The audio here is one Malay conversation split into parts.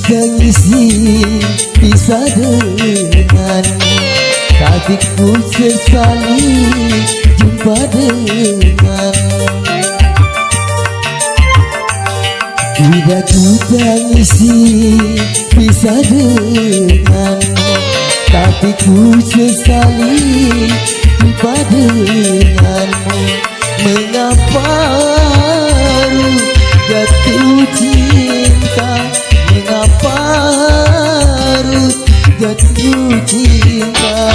tangisi bisa denganmu, tapi ku sesali jumpa denganmu. Tidak ku tangisi bisa denganmu, tapi ku sesali jumpa denganmu. Mengapa harus jatuh cinta? Mengapa harus jatuh cinta?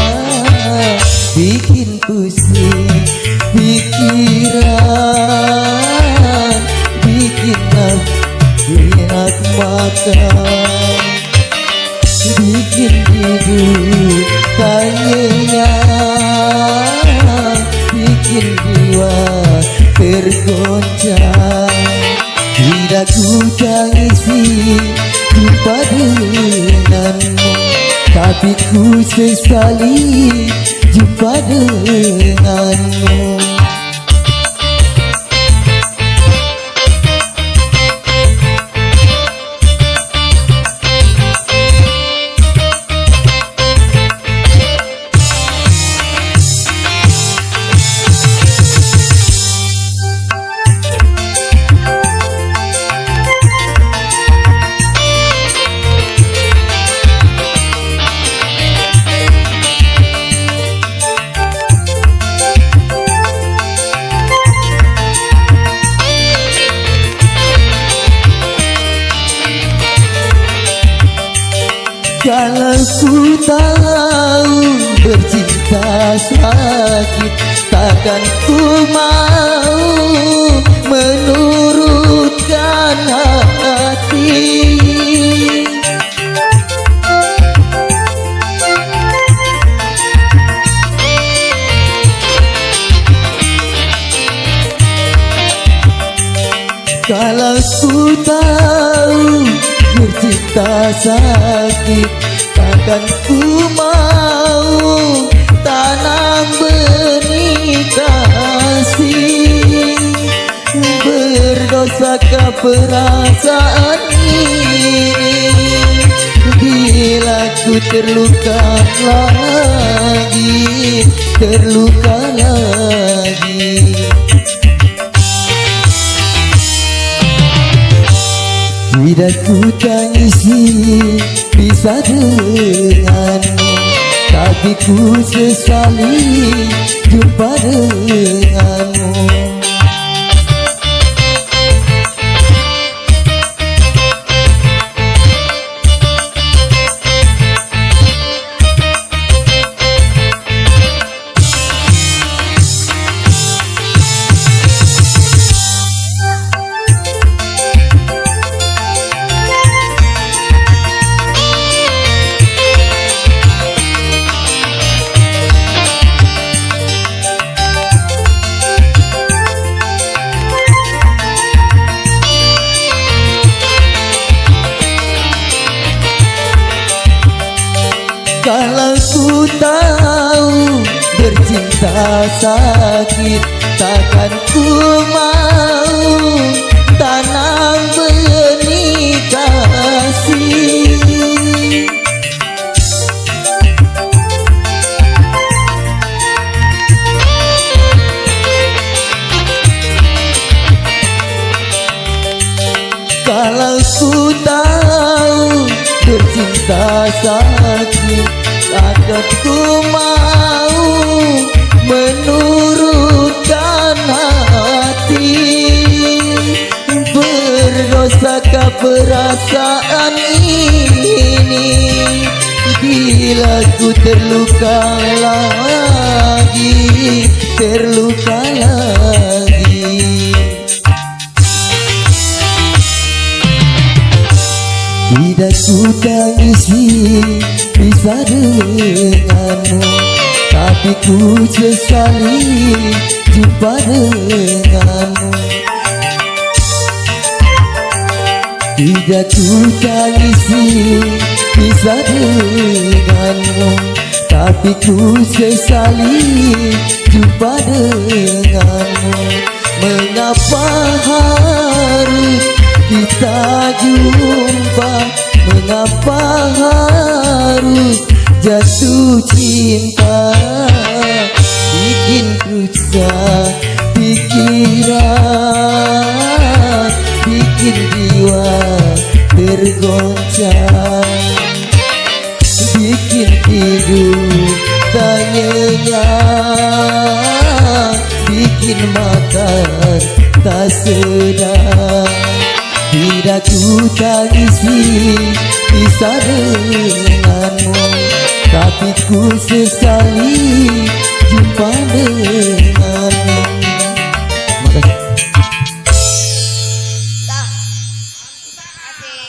Bikin pusing pikiran, bikin enak makan, bikin hidup tanyanya, bikin jiwa tergoncang. Tidak ku tangisi jumpa denganmu, tapi ku sesali jumpa denganmu. Kalau ku tahu bercinta sakit, takkan ku mau menurutkan hati. Kalau ku tahu bercinta sakit, takkan ku mau tanam benih kasih. Berdosakah perasaan ini bila ku terluka lagi, terluka lagi. Tidak ku tangisi bisa denganmu, tapi ku sesali jumpa denganmu. Kalau ku tahu bercinta sakit, takkan ku mau tanam benih kasih. Kalau ku tahu bercinta sakit, takkan ku mau menurutkan hati. Berdosakah perasaan ini bila ku terluka lagi, terluka lagi. Tidak ku tangisi bisa denganmu, tapi ku sesali jumpa denganmu. Tidak ku tangisi bisa denganmu, tapi ku sesali jumpa denganmu. Mengapa harus kita jumpa? mengapa harus jatuh cinta, bikin rusak pikiran, bikin jiwa tergoncang, bikin hidup tak nyenyak, bikin makan tak sedap. Tidak ku tangisi pisah denganmu, tapi ku sesali jumpa denganmu.